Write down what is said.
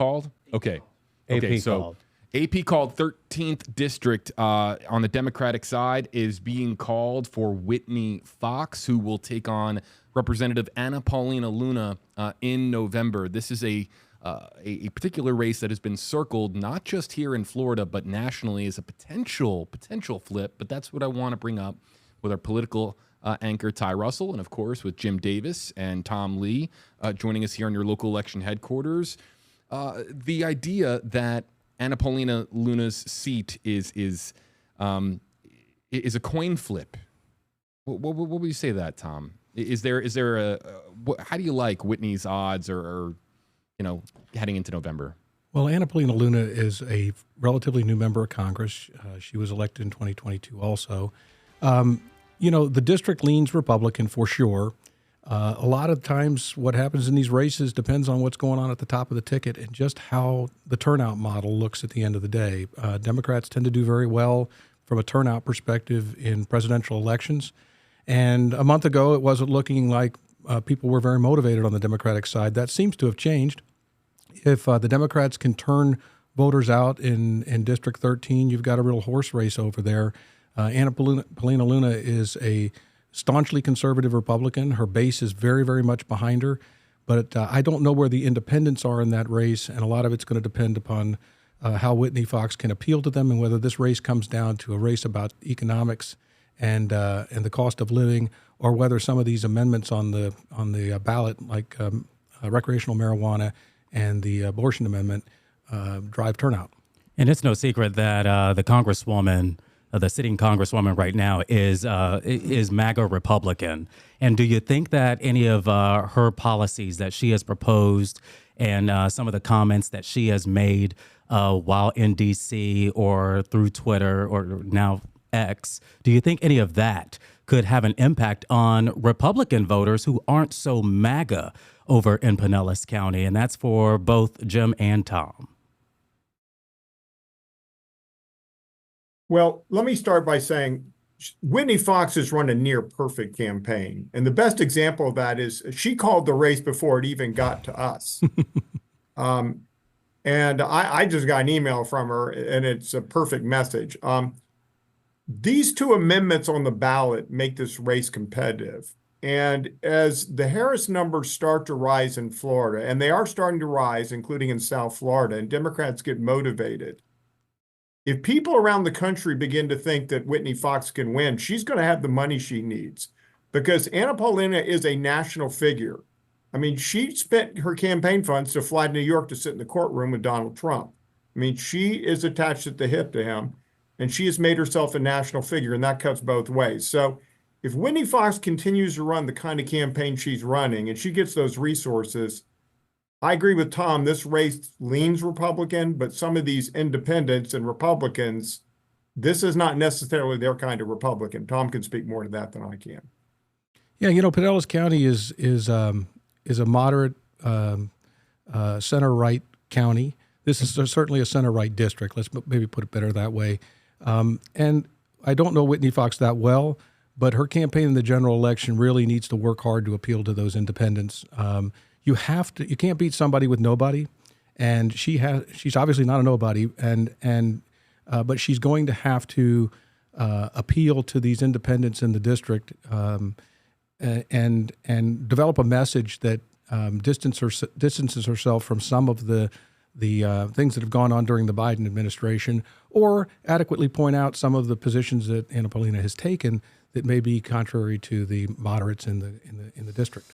called? Okay. Okay, AP so called. AP called 13th District on the Democratic side is being called for Whitney Fox, who will take on Representative Anna Paulina Luna in November. This is a particular race that has been circled not just here in Florida, but nationally as a potential flip. But that's what I want to bring up with our political anchor, Ty Russell, and of course with Jim Davis and Tom Lee joining us here on your local election headquarters. The idea that Anna Paulina Luna's seat is a coin flip. What would you say to that, Tom? Is there how do you like Whitney's odds or heading into November? Well, Anna Paulina Luna is a relatively new member of Congress. She was elected in 2022 also. The district leans Republican for sure. A lot of times what happens in these races depends on what's going on at the top of the ticket and just how the turnout model looks at the end of the day. Democrats tend to do very well from a turnout perspective in presidential elections. And a month ago, it wasn't looking like people were very motivated on the Democratic side. That seems to have changed. If the Democrats can turn voters out in District 13, you've got a real horse race over there. Anna Paulina Luna is a staunchly conservative Republican. Her base is very, very much behind her. But I don't know where the independents are in that race, and a lot of it's going to depend upon how Whitney Fox can appeal to them and whether this race comes down to a race about economics and the cost of living, or whether some of these amendments on the ballot, like recreational marijuana and the abortion amendment, drive turnout. And it's no secret that the Congresswoman, the sitting Congresswoman right now, is MAGA Republican. And do you think that any of her policies that she has proposed and some of the comments that she has made while in D.C. or through Twitter or now X, do you think any of that could have an impact on Republican voters who aren't so MAGA over in Pinellas County? And that's for both Jim and Tom. Well, let me start by saying Whitney Fox has run a near perfect campaign. And the best example of that is she called the race before it even got to us. And I just got an email from her, and it's a perfect message. These two amendments on the ballot make this race competitive. And as the Harris numbers start to rise in Florida, and they are starting to rise, including in South Florida, and Democrats get motivated, if people around the country begin to think that Whitney Fox can win, she's going to have the money she needs, because Anna Paulina is a national figure. I mean, she spent her campaign funds to fly to New York to sit in the courtroom with Donald Trump. I mean, she is attached at the hip to him, and she has made herself a national figure, and that cuts both ways. So if Whitney Fox continues to run the kind of campaign she's running and she gets those resources, I agree with Tom, this race leans Republican, but some of these independents and Republicans, this is not necessarily their kind of Republican. Tom can speak more to that than I can. Yeah, Pinellas County is a moderate center-right county. This is certainly a center-right district. Let's maybe put it better that way. And I don't know Whitney Fox that well, but her campaign in the general election really needs to work hard to appeal to those independents. You can't beat somebody with nobody, and she's obviously not a nobody, but she's going to have to appeal to these independents in the district and develop a message that distances herself from some of the things that have gone on during the Biden administration, or adequately point out some of the positions that Anna Paulina has taken that may be contrary to the moderates in the district.